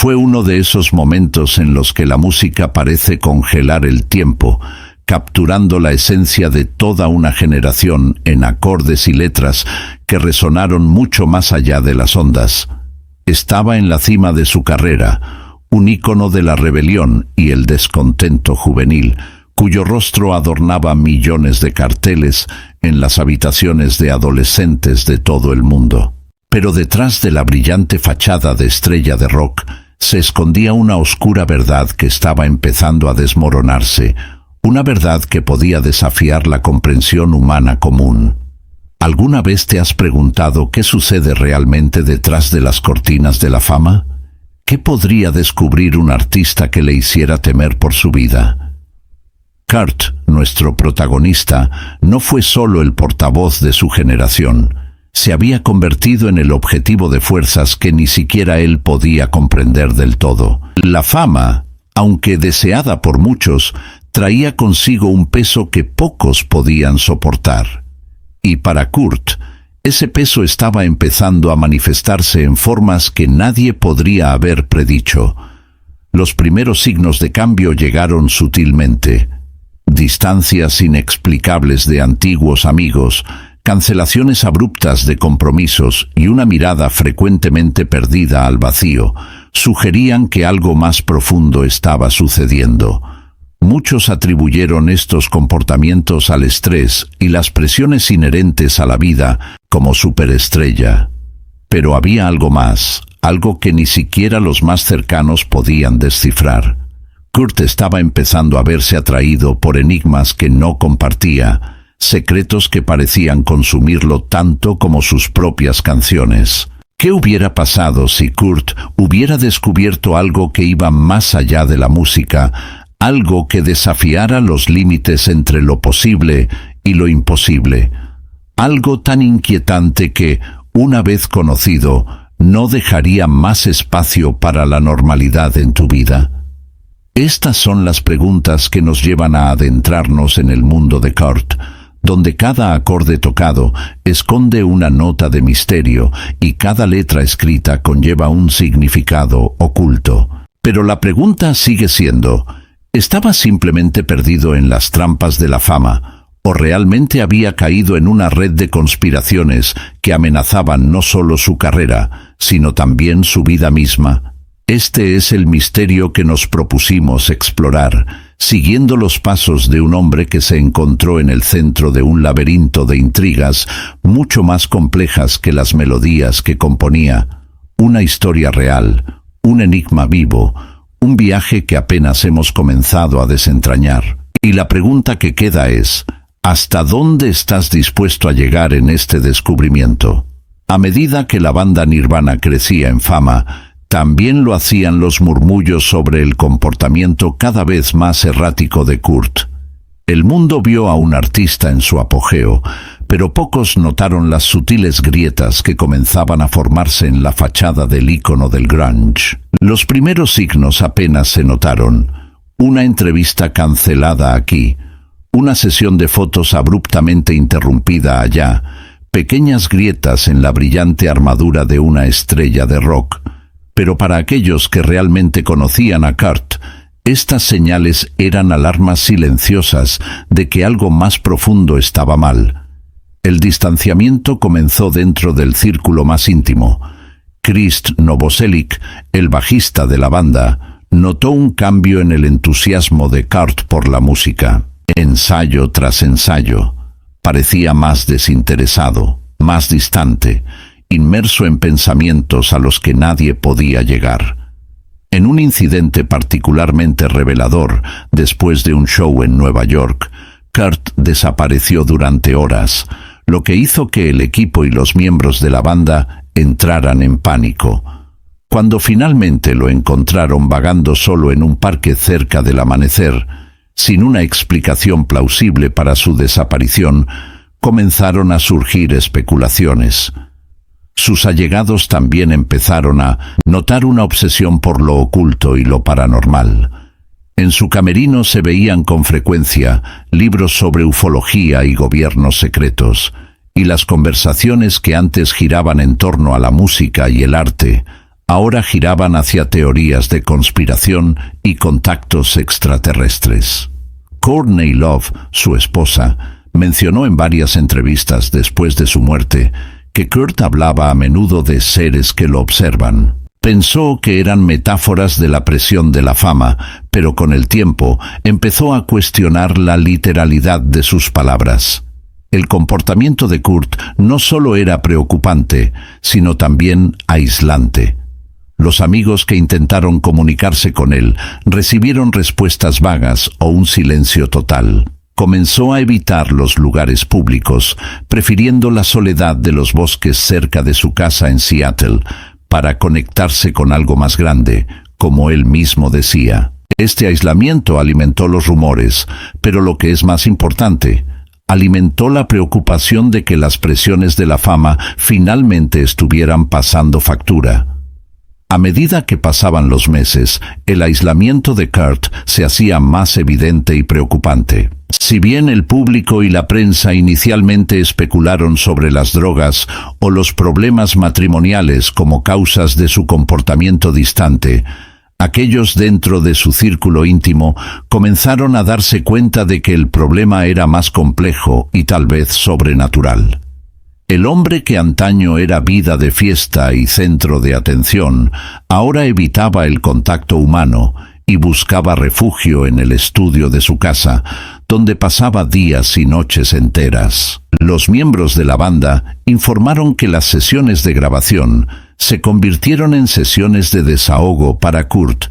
Fue uno de esos momentos en los que la música parece congelar el tiempo, capturando la esencia de toda una generación en acordes y letras que resonaron mucho más allá de las ondas. Estaba en la cima de su carrera, un ícono de la rebelión y el descontento juvenil, cuyo rostro adornaba millones de carteles en las habitaciones de adolescentes de todo el mundo. Pero detrás de la brillante fachada de estrella de rock se escondía una oscura verdad que estaba empezando a desmoronarse, una verdad que podía desafiar la comprensión humana común. ¿Alguna vez te has preguntado qué sucede realmente detrás de las cortinas de la fama? ¿Qué podría descubrir un artista que le hiciera temer por su vida? Kurt, nuestro protagonista, no fue solo el portavoz de su generación. Se había convertido en el objetivo de fuerzas que ni siquiera él podía comprender del todo. La fama, aunque deseada por muchos, traía consigo un peso que pocos podían soportar. Y para Kurt, ese peso estaba empezando a manifestarse en formas que nadie podría haber predicho. Los primeros signos de cambio llegaron sutilmente. Distancias inexplicables de antiguos amigos, cancelaciones abruptas de compromisos y una mirada frecuentemente perdida al vacío sugerían que algo más profundo estaba sucediendo. Muchos atribuyeron estos comportamientos al estrés y las presiones inherentes a la vida como superestrella. Pero había algo más, algo que ni siquiera los más cercanos podían descifrar. Kurt estaba empezando a verse atraído por enigmas que no compartía, secretos que parecían consumirlo tanto como sus propias canciones. ¿Qué hubiera pasado si Kurt hubiera descubierto algo que iba más allá de la música, algo que desafiara los límites entre lo posible y lo imposible? Algo tan inquietante que, una vez conocido, no dejaría más espacio para la normalidad en tu vida. Estas son las preguntas que nos llevan a adentrarnos en el mundo de Kurt, donde cada acorde tocado esconde una nota de misterio y cada letra escrita conlleva un significado oculto. Pero la pregunta sigue siendo, ¿estaba simplemente perdido en las trampas de la fama, o realmente había caído en una red de conspiraciones que amenazaban no solo su carrera, sino también su vida misma? Este es el misterio que nos propusimos explorar, siguiendo los pasos de un hombre que se encontró en el centro de un laberinto de intrigas mucho más complejas que las melodías que componía. Una historia real, un enigma vivo, un viaje que apenas hemos comenzado a desentrañar. Y la pregunta que queda es, ¿hasta dónde estás dispuesto a llegar en este descubrimiento? A medida que la banda Nirvana crecía en fama, también lo hacían los murmullos sobre el comportamiento cada vez más errático de Kurt. El mundo vio a un artista en su apogeo, pero pocos notaron las sutiles grietas que comenzaban a formarse en la fachada del ícono del grunge. Los primeros signos apenas se notaron. Una entrevista cancelada aquí, una sesión de fotos abruptamente interrumpida allá, pequeñas grietas en la brillante armadura de una estrella de rock. Pero para aquellos que realmente conocían a Kurt, estas señales eran alarmas silenciosas de que algo más profundo estaba mal. El distanciamiento comenzó dentro del círculo más íntimo. Krist Novoselic, el bajista de la banda, notó un cambio en el entusiasmo de Kurt por la música. Ensayo tras ensayo, parecía más desinteresado, más distante, inmerso en pensamientos a los que nadie podía llegar. En un incidente particularmente revelador, después de un show en Nueva York, Kurt desapareció durante horas, lo que hizo que el equipo y los miembros de la banda entraran en pánico. Cuando finalmente lo encontraron vagando solo en un parque cerca del amanecer, sin una explicación plausible para su desaparición, comenzaron a surgir especulaciones. Sus allegados también empezaron a notar una obsesión por lo oculto y lo paranormal. En su camerino se veían con frecuencia libros sobre ufología y gobiernos secretos, y las conversaciones que antes giraban en torno a la música y el arte, ahora giraban hacia teorías de conspiración y contactos extraterrestres. Courtney Love, su esposa, mencionó en varias entrevistas después de su muerte que Kurt hablaba a menudo de seres que lo observan. Pensó que eran metáforas de la presión de la fama, pero con el tiempo empezó a cuestionar la literalidad de sus palabras. El comportamiento de Kurt no solo era preocupante, sino también aislante. Los amigos que intentaron comunicarse con él recibieron respuestas vagas o un silencio total. Comenzó a evitar los lugares públicos, prefiriendo la soledad de los bosques cerca de su casa en Seattle, para conectarse con algo más grande, como él mismo decía. Este aislamiento alimentó los rumores, pero lo que es más importante, alimentó la preocupación de que las presiones de la fama finalmente estuvieran pasando factura. A medida que pasaban los meses, el aislamiento de Kurt se hacía más evidente y preocupante. Si bien el público y la prensa inicialmente especularon sobre las drogas o los problemas matrimoniales como causas de su comportamiento distante, aquellos dentro de su círculo íntimo comenzaron a darse cuenta de que el problema era más complejo y tal vez sobrenatural. El hombre que antaño era vida de fiesta y centro de atención, ahora evitaba el contacto humano y buscaba refugio en el estudio de su casa, donde pasaba días y noches enteras. Los miembros de la banda informaron que las sesiones de grabación se convirtieron en sesiones de desahogo para Kurt,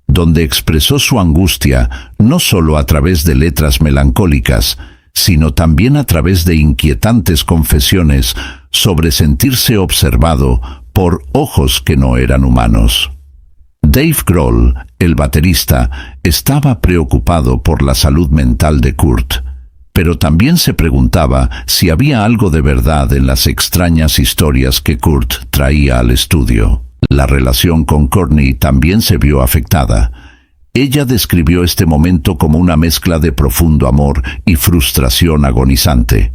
donde expresó su angustia no solo a través de letras melancólicas, sino también a través de inquietantes confesiones sobre sentirse observado por ojos que no eran humanos. Dave Grohl, el baterista, estaba preocupado por la salud mental de Kurt, pero también se preguntaba si había algo de verdad en las extrañas historias que Kurt traía al estudio. La relación con Courtney también se vio afectada. Ella describió este momento como una mezcla de profundo amor y frustración agonizante.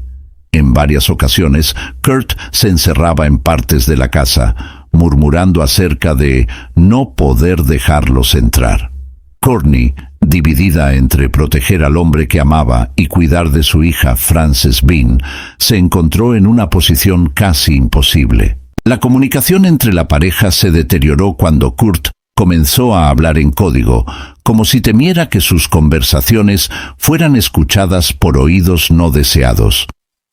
En varias ocasiones, Kurt se encerraba en partes de la casa, murmurando acerca de no poder dejarlos entrar. Courtney, dividida entre proteger al hombre que amaba y cuidar de su hija Frances Bean, se encontró en una posición casi imposible. La comunicación entre la pareja se deterioró cuando Kurt comenzó a hablar en código, como si temiera que sus conversaciones fueran escuchadas por oídos no deseados.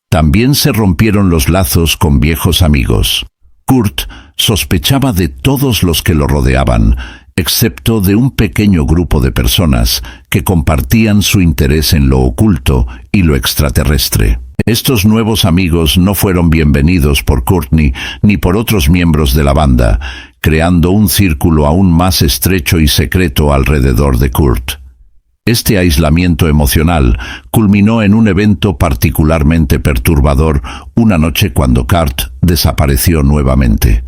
También se rompieron los lazos con viejos amigos. Kurt sospechaba de todos los que lo rodeaban, excepto de un pequeño grupo de personas que compartían su interés en lo oculto y lo extraterrestre. Estos nuevos amigos no fueron bienvenidos por Courtney ni por otros miembros de la banda, creando un círculo aún más estrecho y secreto alrededor de Kurt. Este aislamiento emocional culminó en un evento particularmente perturbador una noche cuando Kurt desapareció nuevamente.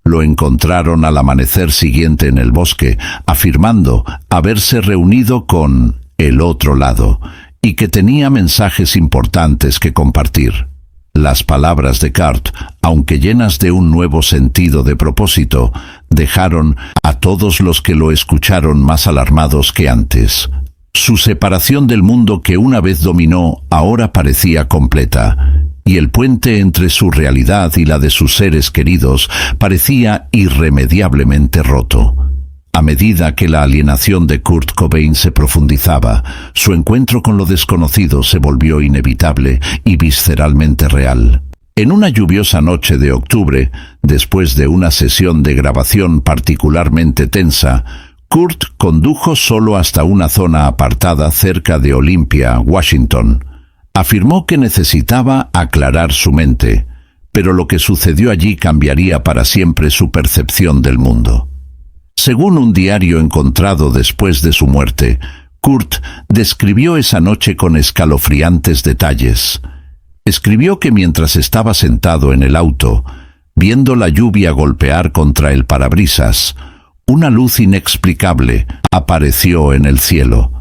Lo encontraron al amanecer siguiente en el bosque, afirmando haberse reunido con el otro lado y que tenía mensajes importantes que compartir. Las palabras de Kurt, aunque llenas de un nuevo sentido de propósito, dejaron a todos los que lo escucharon más alarmados que antes. Su separación del mundo que una vez dominó ahora parecía completa, y el puente entre su realidad y la de sus seres queridos parecía irremediablemente roto. A medida que la alienación de Kurt Cobain se profundizaba, su encuentro con lo desconocido se volvió inevitable y visceralmente real. En una lluviosa noche de octubre, después de una sesión de grabación particularmente tensa, Kurt condujo solo hasta una zona apartada cerca de Olympia, Washington. Afirmó que necesitaba aclarar su mente, pero lo que sucedió allí cambiaría para siempre su percepción del mundo. Según un diario encontrado después de su muerte, Kurt describió esa noche con escalofriantes detalles. Escribió que mientras estaba sentado en el auto, viendo la lluvia golpear contra el parabrisas, una luz inexplicable apareció en el cielo.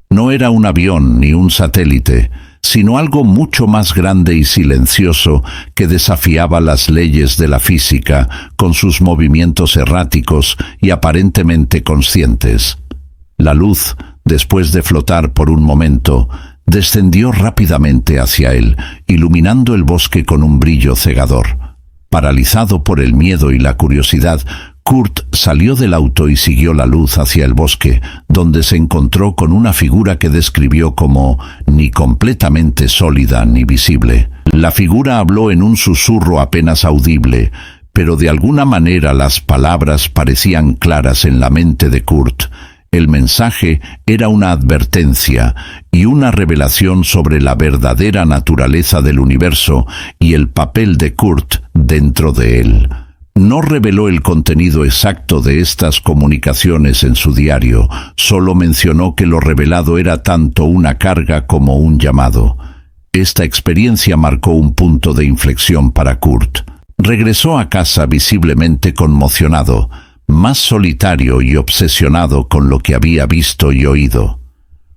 No era un avión ni un satélite, sino algo mucho más grande y silencioso que desafiaba las leyes de la física con sus movimientos erráticos y aparentemente conscientes. La luz, después de flotar por un momento, descendió rápidamente hacia él, iluminando el bosque con un brillo cegador. Paralizado por el miedo y la curiosidad, Kurt salió del auto y siguió la luz hacia el bosque, donde se encontró con una figura que describió como ni completamente sólida ni visible. La figura habló en un susurro apenas audible, pero de alguna manera las palabras parecían claras en la mente de Kurt. El mensaje era una advertencia y una revelación sobre la verdadera naturaleza del universo y el papel de Kurt dentro de él. No reveló el contenido exacto de estas comunicaciones en su diario, solo mencionó que lo revelado era tanto una carga como un llamado. Esta experiencia marcó un punto de inflexión para Kurt. Regresó a casa visiblemente conmocionado, más solitario y obsesionado con lo que había visto y oído.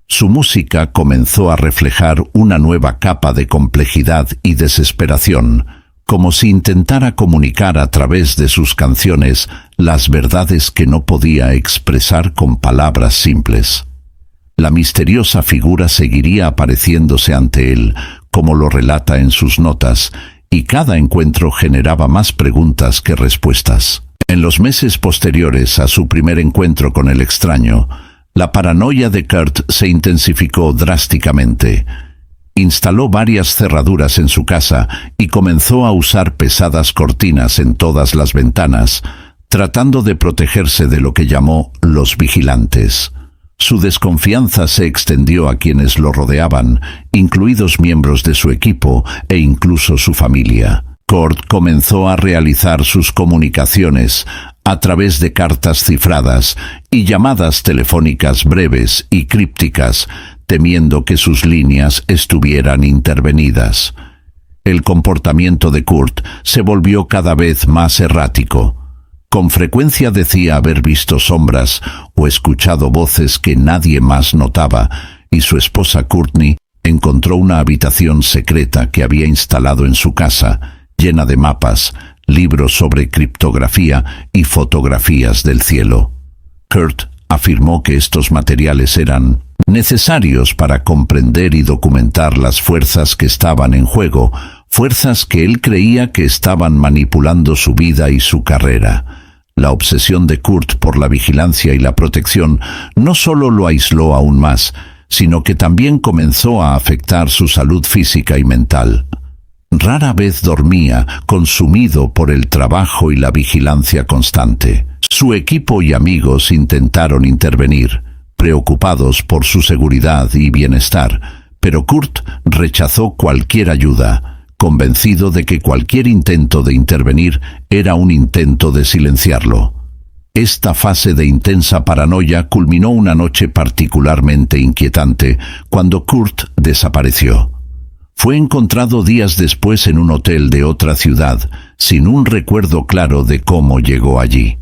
Su música comenzó a reflejar una nueva capa de complejidad y desesperación, como si intentara comunicar a través de sus canciones las verdades que no podía expresar con palabras simples. La misteriosa figura seguiría apareciéndose ante él, como lo relata en sus notas, y cada encuentro generaba más preguntas que respuestas. En los meses posteriores a su primer encuentro con el extraño, la paranoia de Kurt se intensificó drásticamente. Instaló varias cerraduras en su casa y comenzó a usar pesadas cortinas en todas las ventanas, tratando de protegerse de lo que llamó los vigilantes. Su desconfianza se extendió a quienes lo rodeaban, incluidos miembros de su equipo e incluso su familia. Kurt comenzó a realizar sus comunicaciones a través de cartas cifradas y llamadas telefónicas breves y crípticas, temiendo que sus líneas estuvieran intervenidas. El comportamiento de Kurt se volvió cada vez más errático. Con frecuencia decía haber visto sombras o escuchado voces que nadie más notaba, y su esposa Courtney encontró una habitación secreta que había instalado en su casa, llena de mapas, libros sobre criptografía y fotografías del cielo. Kurt afirmó que estos materiales eran necesarios para comprender y documentar las fuerzas que estaban en juego, fuerzas que él creía que estaban manipulando su vida y su carrera. La obsesión de Kurt por la vigilancia y la protección no solo lo aisló aún más, sino que también comenzó a afectar su salud física y mental. Rara vez dormía, consumido por el trabajo y la vigilancia constante. Su equipo y amigos intentaron intervenir, preocupados por su seguridad y bienestar, pero Kurt rechazó cualquier ayuda, convencido de que cualquier intento de intervenir era un intento de silenciarlo. Esta fase de intensa paranoia culminó una noche particularmente inquietante, cuando Kurt desapareció. Fue encontrado días después en un hotel de otra ciudad, sin un recuerdo claro de cómo llegó allí.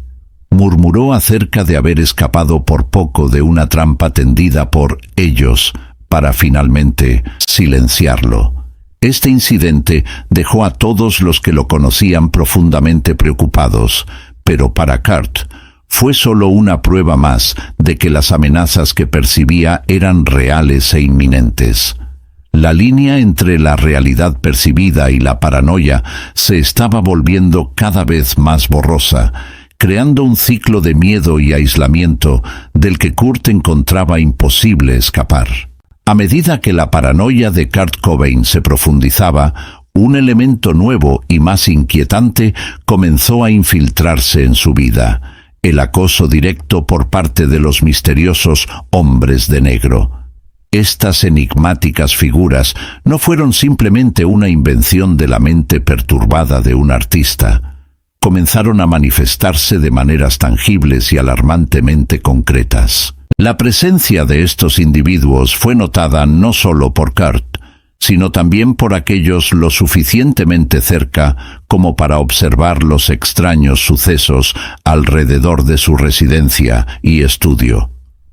Murmuró acerca de haber escapado por poco de una trampa tendida por ellos para finalmente silenciarlo. Este incidente dejó a todos los que lo conocían profundamente preocupados, pero para Kurt fue solo una prueba más de que las amenazas que percibía eran reales e inminentes. La línea entre la realidad percibida y la paranoia se estaba volviendo cada vez más borrosa, creando un ciclo de miedo y aislamiento del que Kurt encontraba imposible escapar. A medida que la paranoia de Kurt Cobain se profundizaba, un elemento nuevo y más inquietante comenzó a infiltrarse en su vida: el acoso directo por parte de los misteriosos hombres de negro. Estas enigmáticas figuras no fueron simplemente una invención de la mente perturbada de un artista. Comenzaron a manifestarse de maneras tangibles y alarmantemente concretas. La presencia de estos individuos fue notada no solo por Kurt, sino también por aquellos lo suficientemente cerca como para observar los extraños sucesos alrededor de su residencia y estudio.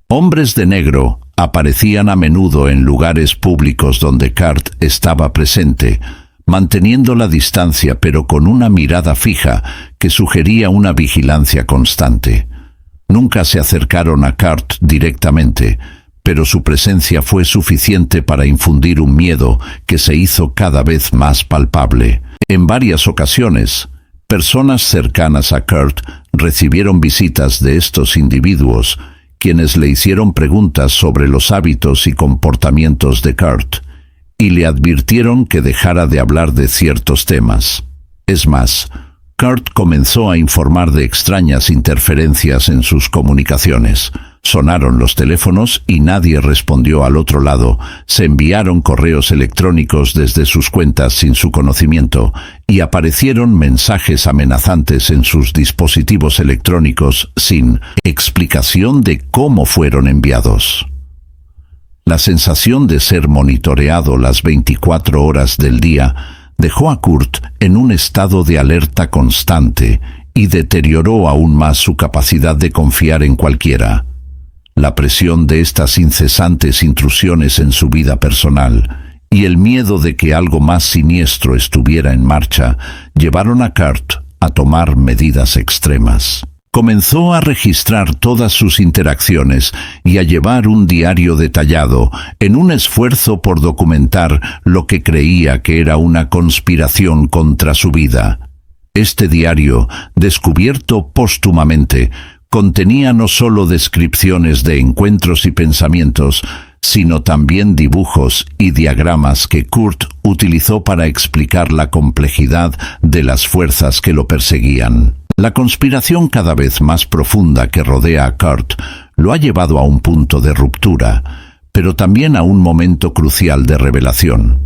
Hombres de negro, aparecían a menudo en lugares públicos donde Kurt estaba presente, manteniendo la distancia pero con una mirada fija que sugería una vigilancia constante. Nunca se acercaron a Kurt directamente, pero su presencia fue suficiente para infundir un miedo que se hizo cada vez más palpable. En varias ocasiones, personas cercanas a Kurt recibieron visitas de estos individuos, quienes le hicieron preguntas sobre los hábitos y comportamientos de Kurt, y le advirtieron que dejara de hablar de ciertos temas. Es más, Kurt comenzó a informar de extrañas interferencias en sus comunicaciones. Sonaron los teléfonos y nadie respondió al otro lado. Se enviaron correos electrónicos desde sus cuentas sin su conocimiento y aparecieron mensajes amenazantes en sus dispositivos electrónicos sin explicación de cómo fueron enviados. La sensación de ser monitoreado las 24 horas del día dejó a Kurt en un estado de alerta constante y deterioró aún más su capacidad de confiar en cualquiera. La presión de estas incesantes intrusiones en su vida personal y el miedo de que algo más siniestro estuviera en marcha llevaron a Kurt a tomar medidas extremas. Comenzó a registrar todas sus interacciones y a llevar un diario detallado en un esfuerzo por documentar lo que creía que era una conspiración contra su vida. Este diario, descubierto póstumamente, contenía no solo descripciones de encuentros y pensamientos, sino también dibujos y diagramas que Kurt utilizó para explicar la complejidad de las fuerzas que lo perseguían. La conspiración cada vez más profunda que rodea a Kurt lo ha llevado a un punto de ruptura, pero también a un momento crucial de revelación.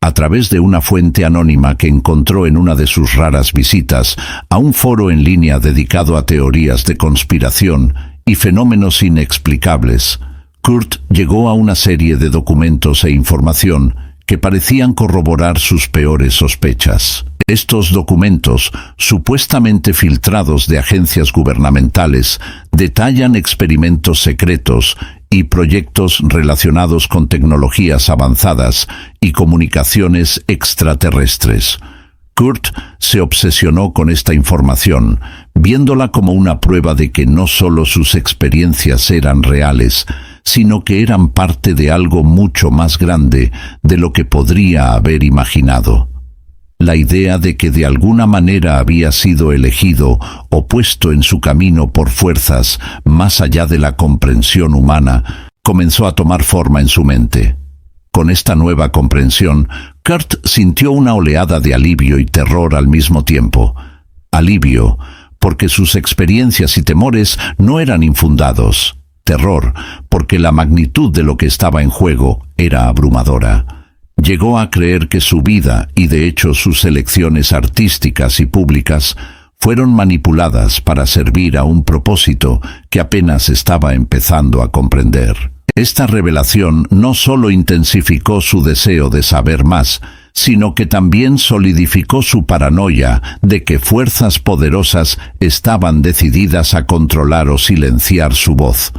A través de una fuente anónima que encontró en una de sus raras visitas a un foro en línea dedicado a teorías de conspiración y fenómenos inexplicables, Kurt llegó a una serie de documentos e información que parecían corroborar sus peores sospechas. Estos documentos, supuestamente filtrados de agencias gubernamentales, detallan experimentos secretos y proyectos relacionados con tecnologías avanzadas y comunicaciones extraterrestres. Kurt se obsesionó con esta información, viéndola como una prueba de que no solo sus experiencias eran reales, sino que eran parte de algo mucho más grande de lo que podría haber imaginado. La idea de que de alguna manera había sido elegido o puesto en su camino por fuerzas más allá de la comprensión humana comenzó a tomar forma en su mente. Con esta nueva comprensión, Kurt sintió una oleada de alivio y terror al mismo tiempo. Alivio, porque sus experiencias y temores no eran infundados. Terror, porque la magnitud de lo que estaba en juego era abrumadora. Llegó a creer que su vida, y de hecho sus elecciones artísticas y públicas, fueron manipuladas para servir a un propósito que apenas estaba empezando a comprender. Esta revelación no solo intensificó su deseo de saber más, sino que también solidificó su paranoia de que fuerzas poderosas estaban decididas a controlar o silenciar su voz.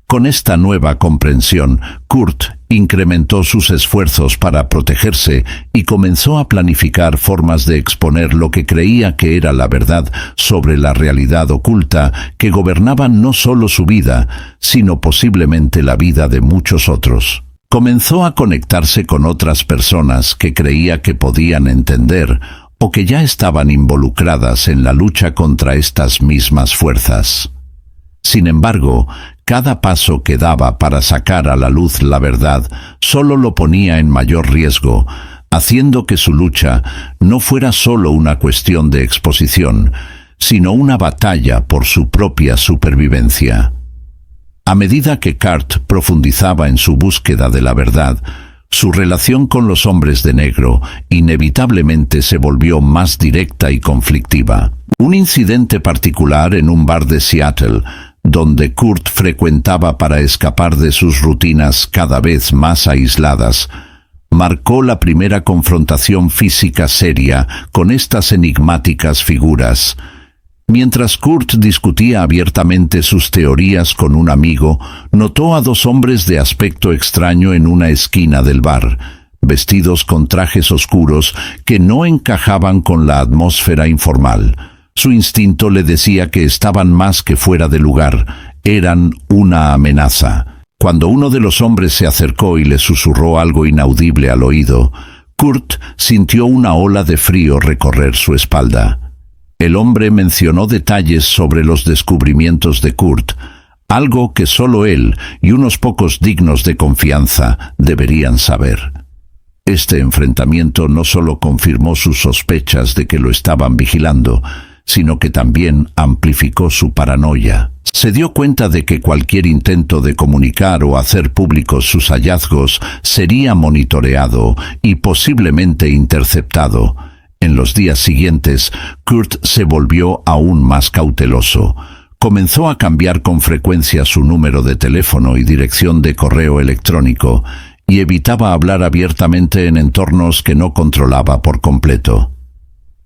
Con esta nueva comprensión, Kurt incrementó sus esfuerzos para protegerse y comenzó a planificar formas de exponer lo que creía que era la verdad sobre la realidad oculta que gobernaba no solo su vida, sino posiblemente la vida de muchos otros. Comenzó a conectarse con otras personas que creía que podían entender o que ya estaban involucradas en la lucha contra estas mismas fuerzas. Sin embargo, cada paso que daba para sacar a la luz la verdad solo lo ponía en mayor riesgo, haciendo que su lucha no fuera solo una cuestión de exposición, sino una batalla por su propia supervivencia. A medida que Kurt profundizaba en su búsqueda de la verdad, su relación con los hombres de negro inevitablemente se volvió más directa y conflictiva. Un incidente particular en un bar de Seattle, donde Kurt frecuentaba para escapar de sus rutinas cada vez más aisladas, marcó la primera confrontación física seria con estas enigmáticas figuras. Mientras Kurt discutía abiertamente sus teorías con un amigo, notó a dos hombres de aspecto extraño en una esquina del bar, vestidos con trajes oscuros que no encajaban con la atmósfera informal. Su instinto le decía que estaban más que fuera de lugar, eran una amenaza. Cuando uno de los hombres se acercó y le susurró algo inaudible al oído, Kurt sintió una ola de frío recorrer su espalda. El hombre mencionó detalles sobre los descubrimientos de Kurt, algo que solo él y unos pocos dignos de confianza deberían saber. Este enfrentamiento no solo confirmó sus sospechas de que lo estaban vigilando, sino que también amplificó su paranoia. Se dio cuenta de que cualquier intento de comunicar o hacer públicos sus hallazgos sería monitoreado y posiblemente interceptado. En los días siguientes, Kurt se volvió aún más cauteloso. Comenzó a cambiar con frecuencia su número de teléfono y dirección de correo electrónico, y evitaba hablar abiertamente en entornos que no controlaba por completo.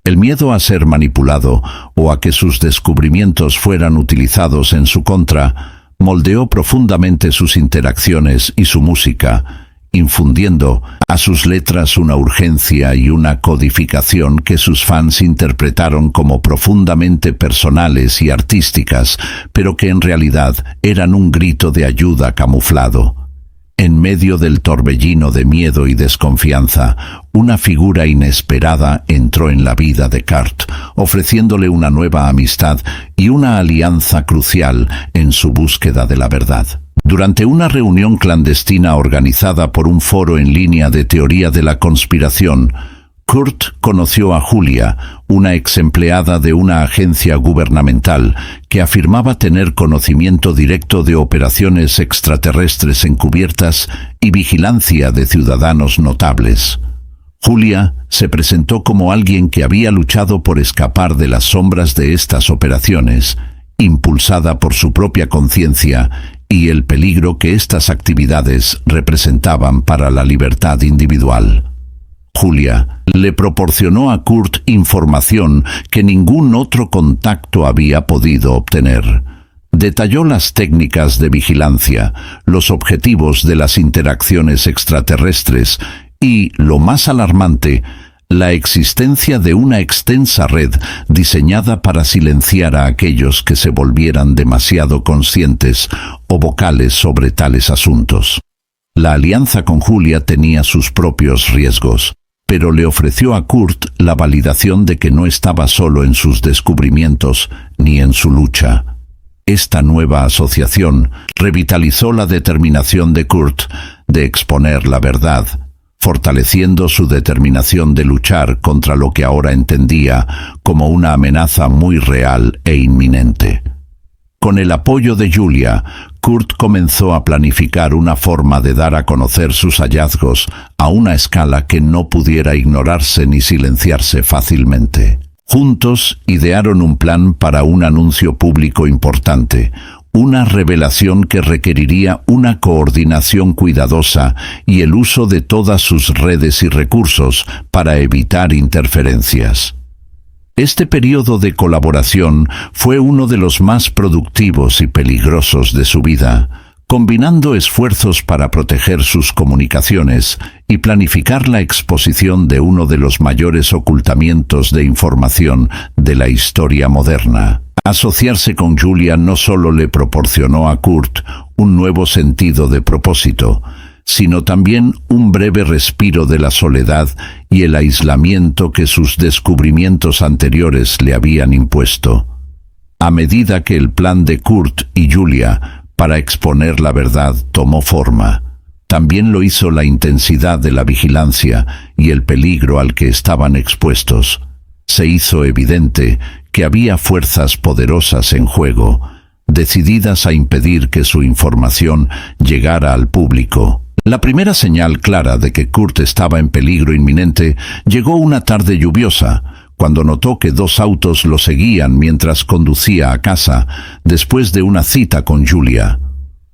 El miedo a ser manipulado o a que sus descubrimientos fueran utilizados en su contra moldeó profundamente sus interacciones y su música, infundiendo a sus letras una urgencia y una codificación que sus fans interpretaron como profundamente personales y artísticas, pero que en realidad eran un grito de ayuda camuflado. En medio del torbellino de miedo y desconfianza, una figura inesperada entró en la vida de Kurt, ofreciéndole una nueva amistad y una alianza crucial en su búsqueda de la verdad. Durante una reunión clandestina organizada por un foro en línea de teoría de la conspiración, Kurt conoció a Julia, una ex empleada de una agencia gubernamental que afirmaba tener conocimiento directo de operaciones extraterrestres encubiertas y vigilancia de ciudadanos notables. Julia se presentó como alguien que había luchado por escapar de las sombras de estas operaciones, impulsada por su propia conciencia y el peligro que estas actividades representaban para la libertad individual. Julia le proporcionó a Kurt información que ningún otro contacto había podido obtener. Detalló las técnicas de vigilancia, los objetivos de las interacciones extraterrestres y, lo más alarmante, la existencia de una extensa red diseñada para silenciar a aquellos que se volvieran demasiado conscientes o vocales sobre tales asuntos. La alianza con Julia tenía sus propios riesgos, pero le ofreció a Kurt la validación de que no estaba solo en sus descubrimientos ni en su lucha. Esta nueva asociación revitalizó la determinación de Kurt de exponer la verdad, fortaleciendo su determinación de luchar contra lo que ahora entendía como una amenaza muy real e inminente. Con el apoyo de Julia, Kurt comenzó a planificar una forma de dar a conocer sus hallazgos a una escala que no pudiera ignorarse ni silenciarse fácilmente. Juntos idearon un plan para un anuncio público importante, una revelación que requeriría una coordinación cuidadosa y el uso de todas sus redes y recursos para evitar interferencias. Este periodo de colaboración fue uno de los más productivos y peligrosos de su vida, combinando esfuerzos para proteger sus comunicaciones y planificar la exposición de uno de los mayores ocultamientos de información de la historia moderna. Asociarse con Julia no solo le proporcionó a Kurt un nuevo sentido de propósito, sino también un breve respiro de la soledad y el aislamiento que sus descubrimientos anteriores le habían impuesto. A medida que el plan de Kurt y Julia para exponer la verdad tomó forma, también lo hizo la intensidad de la vigilancia y el peligro al que estaban expuestos. Se hizo evidente que había fuerzas poderosas en juego, decididas a impedir que su información llegara al público. La primera señal clara de que Kurt estaba en peligro inminente llegó una tarde lluviosa, cuando notó que dos autos lo seguían mientras conducía a casa, después de una cita con Julia.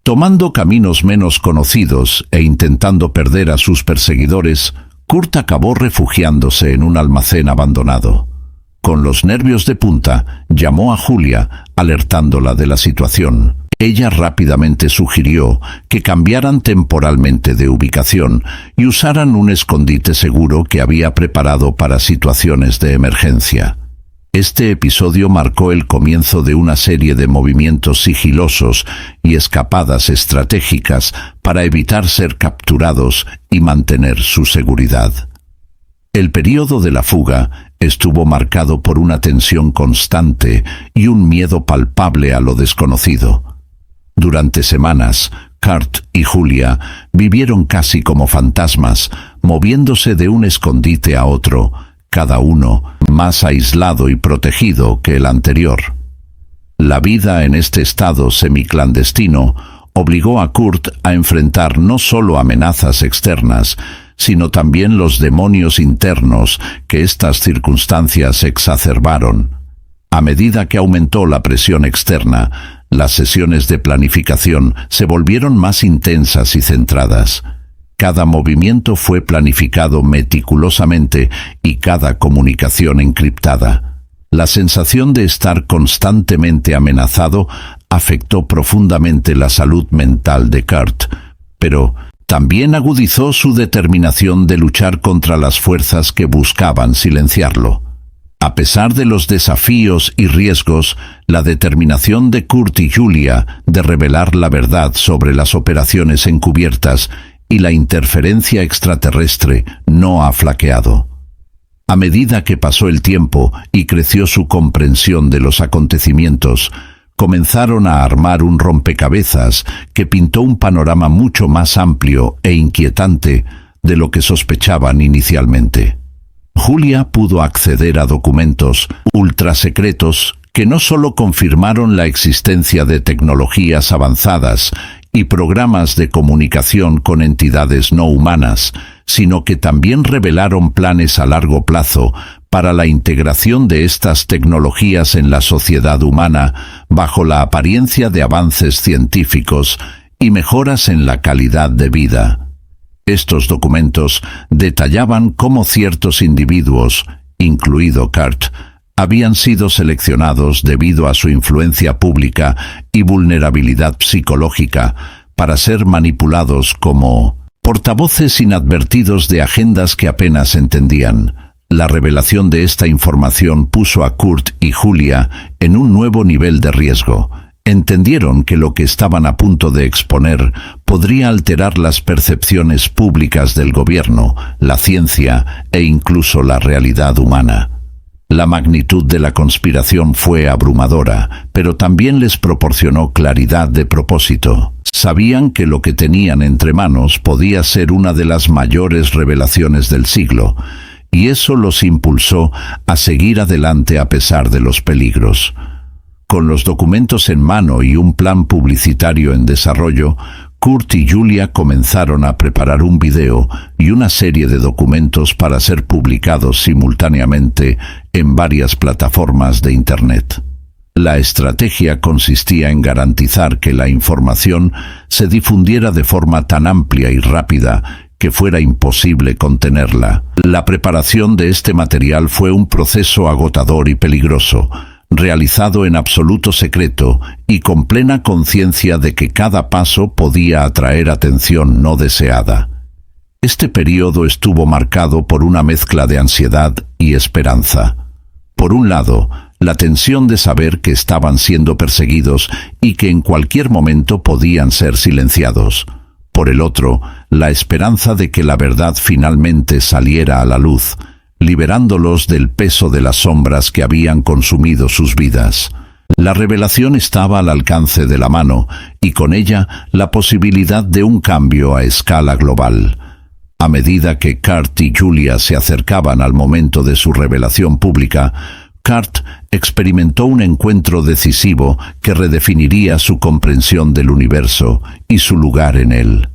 Tomando caminos menos conocidos e intentando perder a sus perseguidores, Kurt acabó refugiándose en un almacén abandonado. Con los nervios de punta, llamó a Julia, alertándola de la situación. Ella rápidamente sugirió que cambiaran temporalmente de ubicación y usaran un escondite seguro que había preparado para situaciones de emergencia. Este episodio marcó el comienzo de una serie de movimientos sigilosos y escapadas estratégicas para evitar ser capturados y mantener su seguridad. El período de la fuga estuvo marcado por una tensión constante y un miedo palpable a lo desconocido. Durante semanas, Kurt y Julia vivieron casi como fantasmas, moviéndose de un escondite a otro, cada uno más aislado y protegido que el anterior. La vida en este estado semiclandestino obligó a Kurt a enfrentar no solo amenazas externas, sino también los demonios internos que estas circunstancias exacerbaron. A medida que aumentó la presión externa, las sesiones de planificación se volvieron más intensas y centradas. Cada movimiento fue planificado meticulosamente y cada comunicación encriptada. La sensación de estar constantemente amenazado afectó profundamente la salud mental de Kurt, pero también agudizó su determinación de luchar contra las fuerzas que buscaban silenciarlo. A pesar de los desafíos y riesgos, la determinación de Kurt y Julia de revelar la verdad sobre las operaciones encubiertas y la interferencia extraterrestre no ha flaqueado. A medida que pasó el tiempo y creció su comprensión de los acontecimientos, comenzaron a armar un rompecabezas que pintó un panorama mucho más amplio e inquietante de lo que sospechaban inicialmente. Julia pudo acceder a documentos ultrasecretos que no solo confirmaron la existencia de tecnologías avanzadas y programas de comunicación con entidades no humanas, sino que también revelaron planes a largo plazo para la integración de estas tecnologías en la sociedad humana bajo la apariencia de avances científicos y mejoras en la calidad de vida. Estos documentos detallaban cómo ciertos individuos, incluido Kurt, habían sido seleccionados debido a su influencia pública y vulnerabilidad psicológica para ser manipulados como portavoces inadvertidos de agendas que apenas entendían. La revelación de esta información puso a Kurt y Julia en un nuevo nivel de riesgo. Entendieron que lo que estaban a punto de exponer podría alterar las percepciones públicas del gobierno, la ciencia e incluso la realidad humana. La magnitud de la conspiración fue abrumadora, pero también les proporcionó claridad de propósito. Sabían que lo que tenían entre manos podía ser una de las mayores revelaciones del siglo, y eso los impulsó a seguir adelante a pesar de los peligros. Con los documentos en mano y un plan publicitario en desarrollo, Kurt y Julia comenzaron a preparar un video y una serie de documentos para ser publicados simultáneamente en varias plataformas de Internet. La estrategia consistía en garantizar que la información se difundiera de forma tan amplia y rápida que fuera imposible contenerla. La preparación de este material fue un proceso agotador y peligroso, realizado en absoluto secreto y con plena conciencia de que cada paso podía atraer atención no deseada. Este período estuvo marcado por una mezcla de ansiedad y esperanza. Por un lado, la tensión de saber que estaban siendo perseguidos y que en cualquier momento podían ser silenciados. Por el otro, la esperanza de que la verdad finalmente saliera a la luz, liberándolos del peso de las sombras que habían consumido sus vidas. La revelación estaba al alcance de la mano, y con ella la posibilidad de un cambio a escala global. A medida que Kurt y Julia se acercaban al momento de su revelación pública, Kurt experimentó un encuentro decisivo que redefiniría su comprensión del universo y su lugar en él.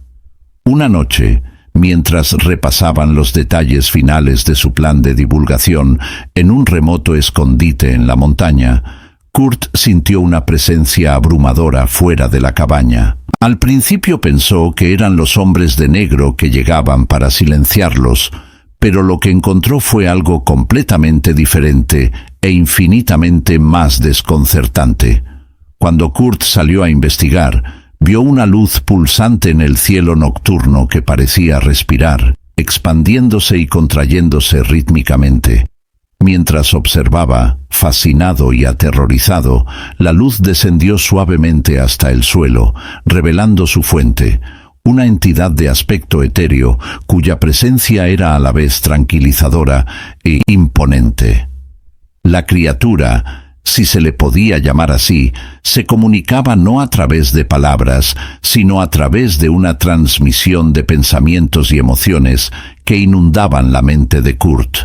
Una noche, mientras repasaban los detalles finales de su plan de divulgación en un remoto escondite en la montaña, Kurt sintió una presencia abrumadora fuera de la cabaña. Al principio pensó que eran los hombres de negro que llegaban para silenciarlos, pero lo que encontró fue algo completamente diferente e infinitamente más desconcertante. Cuando Kurt salió a investigar, vio una luz pulsante en el cielo nocturno que parecía respirar, expandiéndose y contrayéndose rítmicamente. Mientras observaba, fascinado y aterrorizado, la luz descendió suavemente hasta el suelo, revelando su fuente, una entidad de aspecto etéreo, cuya presencia era a la vez tranquilizadora e imponente. La criatura, si se le podía llamar así, se comunicaba no a través de palabras, sino a través de una transmisión de pensamientos y emociones que inundaban la mente de Kurt.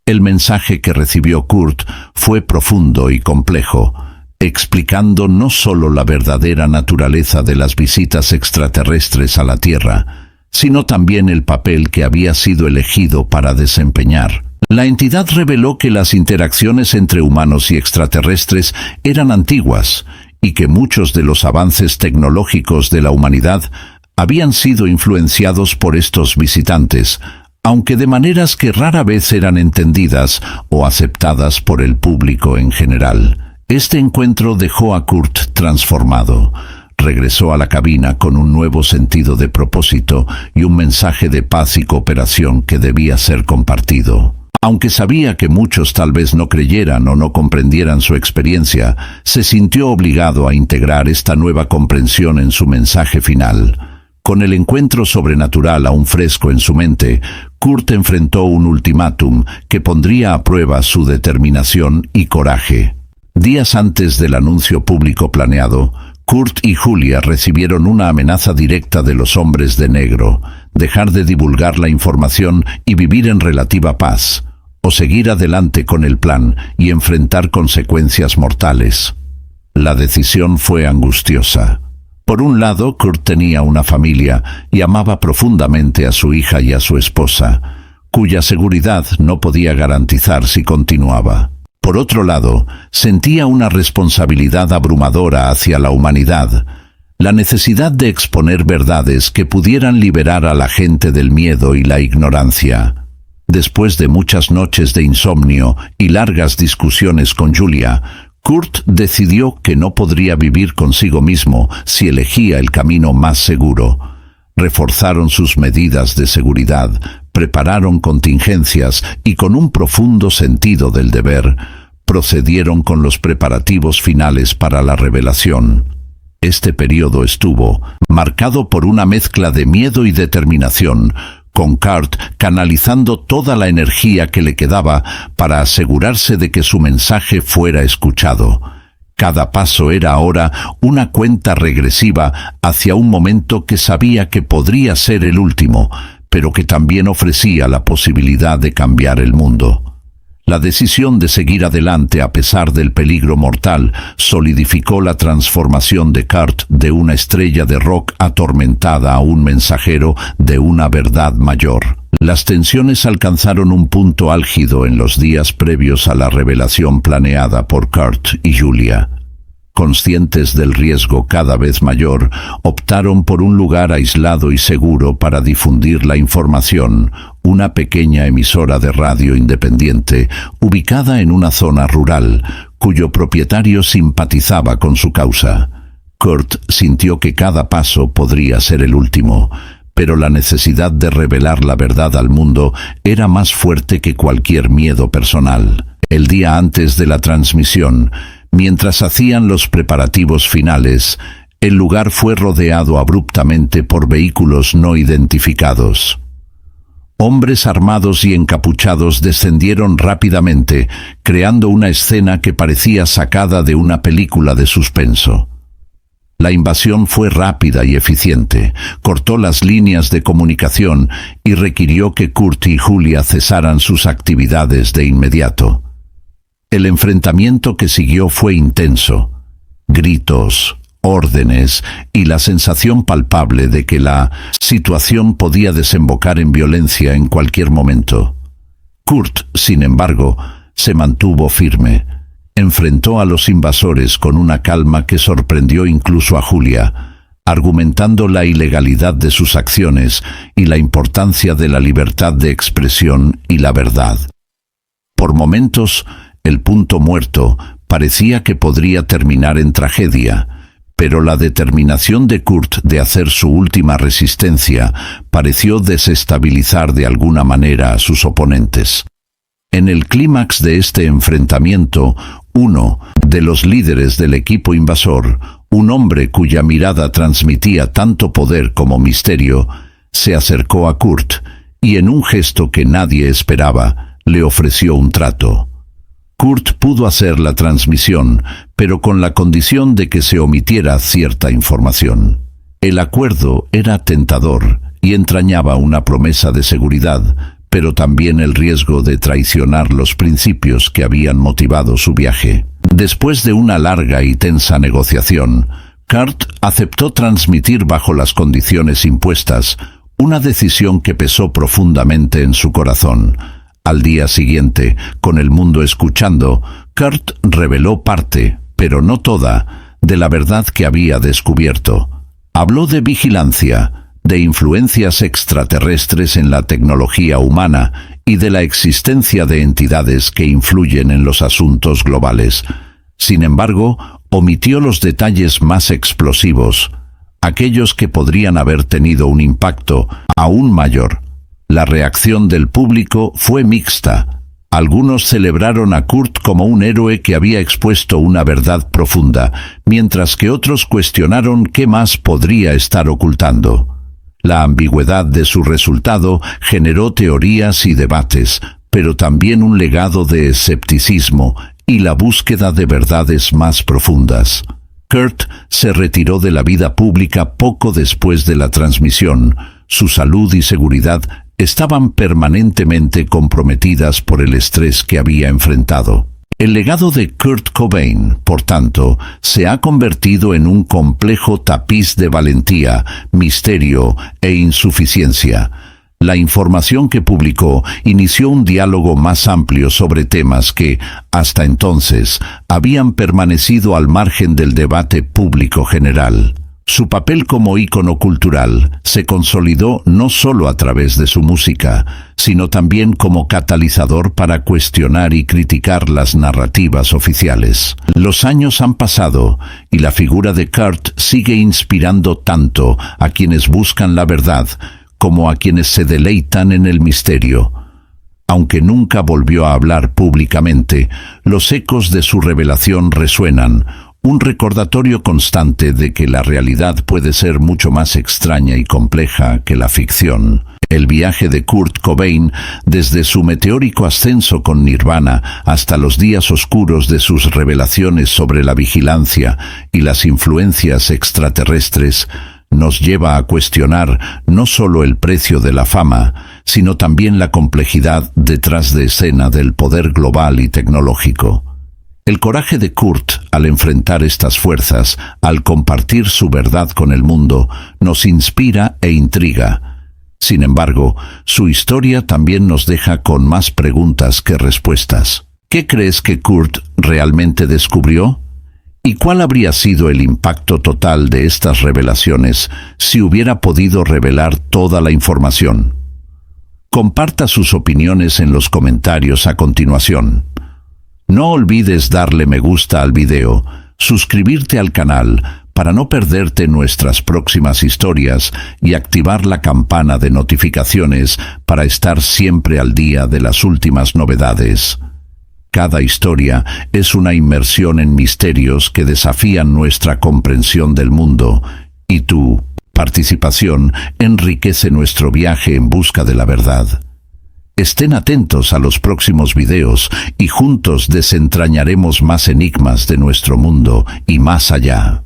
El mensaje que recibió Kurt fue profundo y complejo, explicando no solo la verdadera naturaleza de las visitas extraterrestres a la Tierra, sino también el papel que había sido elegido para desempeñar. La entidad reveló que las interacciones entre humanos y extraterrestres eran antiguas y que muchos de los avances tecnológicos de la humanidad habían sido influenciados por estos visitantes, aunque de maneras que rara vez eran entendidas o aceptadas por el público en general. Este encuentro dejó a Kurt transformado. Regresó a la cabina con un nuevo sentido de propósito y un mensaje de paz y cooperación que debía ser compartido. Aunque sabía que muchos tal vez no creyeran o no comprendieran su experiencia, se sintió obligado a integrar esta nueva comprensión en su mensaje final. Con el encuentro sobrenatural aún fresco en su mente, Kurt enfrentó un ultimátum que pondría a prueba su determinación y coraje. Días antes del anuncio público planeado, Kurt y Julia recibieron una amenaza directa de los hombres de negro: dejar de divulgar la información y vivir en relativa paz, o seguir adelante con el plan y enfrentar consecuencias mortales. La decisión fue angustiosa. Por un lado, Kurt tenía una familia y amaba profundamente a su hija y a su esposa, cuya seguridad no podía garantizar si continuaba. Por otro lado, sentía una responsabilidad abrumadora hacia la humanidad, la necesidad de exponer verdades que pudieran liberar a la gente del miedo y la ignorancia. Después de muchas noches de insomnio y largas discusiones con Julia, Kurt decidió que no podría vivir consigo mismo si elegía el camino más seguro. Reforzaron sus medidas de seguridad, prepararon contingencias y con un profundo sentido del deber, procedieron con los preparativos finales para la revelación. Este periodo estuvo marcado por una mezcla de miedo y determinación, con Kurt canalizando toda la energía que le quedaba para asegurarse de que su mensaje fuera escuchado. Cada paso era ahora una cuenta regresiva hacia un momento que sabía que podría ser el último, pero que también ofrecía la posibilidad de cambiar el mundo. La decisión de seguir adelante a pesar del peligro mortal solidificó la transformación de Kurt de una estrella de rock atormentada a un mensajero de una verdad mayor. Las tensiones alcanzaron un punto álgido en los días previos a la revelación planeada por Kurt y Julia. Conscientes del riesgo cada vez mayor, optaron por un lugar aislado y seguro para difundir la información, una pequeña emisora de radio independiente, ubicada en una zona rural, cuyo propietario simpatizaba con su causa. Kurt sintió que cada paso podría ser el último, pero la necesidad de revelar la verdad al mundo era más fuerte que cualquier miedo personal. El día antes de la transmisión, mientras hacían los preparativos finales, el lugar fue rodeado abruptamente por vehículos no identificados. Hombres armados y encapuchados descendieron rápidamente, creando una escena que parecía sacada de una película de suspenso. La invasión fue rápida y eficiente, cortó las líneas de comunicación y requirió que Kurt y Julia cesaran sus actividades de inmediato. El enfrentamiento que siguió fue intenso. Gritos, órdenes y la sensación palpable de que la situación podía desembocar en violencia en cualquier momento. Kurt, sin embargo, se mantuvo firme. Enfrentó a los invasores con una calma que sorprendió incluso a Julia, argumentando la ilegalidad de sus acciones y la importancia de la libertad de expresión y la verdad. Por momentos, El punto muerto parecía que podría terminar en tragedia, pero la determinación de Kurt de hacer su última resistencia pareció desestabilizar de alguna manera a sus oponentes. En el clímax de este enfrentamiento, uno de los líderes del equipo invasor, un hombre cuya mirada transmitía tanto poder como misterio, se acercó a Kurt y en un gesto que nadie esperaba, le ofreció un trato. Kurt pudo hacer la transmisión, pero con la condición de que se omitiera cierta información. El acuerdo era tentador y entrañaba una promesa de seguridad, pero también el riesgo de traicionar los principios que habían motivado su viaje. Después de una larga y tensa negociación, Kurt aceptó transmitir bajo las condiciones impuestas, una decisión que pesó profundamente en su corazón. Al día siguiente, con el mundo escuchando, Kurt reveló parte, pero no toda, de la verdad que había descubierto. Habló de vigilancia, de influencias extraterrestres en la tecnología humana y de la existencia de entidades que influyen en los asuntos globales. Sin embargo, omitió los detalles más explosivos, aquellos que podrían haber tenido un impacto aún mayor. La reacción del público fue mixta. Algunos celebraron a Kurt como un héroe que había expuesto una verdad profunda, mientras que otros cuestionaron qué más podría estar ocultando. La ambigüedad de su resultado generó teorías y debates, pero también un legado de escepticismo y la búsqueda de verdades más profundas. Kurt se retiró de la vida pública poco después de la transmisión. Su salud y seguridad estaban permanentemente comprometidas por el estrés que había enfrentado. El legado de Kurt Cobain, por tanto, se ha convertido en un complejo tapiz de valentía, misterio e insuficiencia. La información que publicó inició un diálogo más amplio sobre temas que, hasta entonces, habían permanecido al margen del debate público general. Su papel como ícono cultural se consolidó no solo a través de su música, sino también como catalizador para cuestionar y criticar las narrativas oficiales. Los años han pasado y la figura de Kurt sigue inspirando tanto a quienes buscan la verdad como a quienes se deleitan en el misterio. Aunque nunca volvió a hablar públicamente, los ecos de su revelación resuenan, un recordatorio constante de que la realidad puede ser mucho más extraña y compleja que la ficción. El viaje de Kurt Cobain, desde su meteórico ascenso con Nirvana hasta los días oscuros de sus revelaciones sobre la vigilancia y las influencias extraterrestres, nos lleva a cuestionar no solo el precio de la fama, sino también la complejidad detrás de escena del poder global y tecnológico. El coraje de Kurt al enfrentar estas fuerzas, al compartir su verdad con el mundo, nos inspira e intriga. Sin embargo, su historia también nos deja con más preguntas que respuestas. ¿Qué crees que Kurt realmente descubrió? ¿Y cuál habría sido el impacto total de estas revelaciones si hubiera podido revelar toda la información? Comparta sus opiniones en los comentarios a continuación. No olvides darle me gusta al video, suscribirte al canal para no perderte nuestras próximas historias y activar la campana de notificaciones para estar siempre al día de las últimas novedades. Cada historia es una inmersión en misterios que desafían nuestra comprensión del mundo, y tu participación enriquece nuestro viaje en busca de la verdad. Estén atentos a los próximos videos y juntos desentrañaremos más enigmas de nuestro mundo y más allá.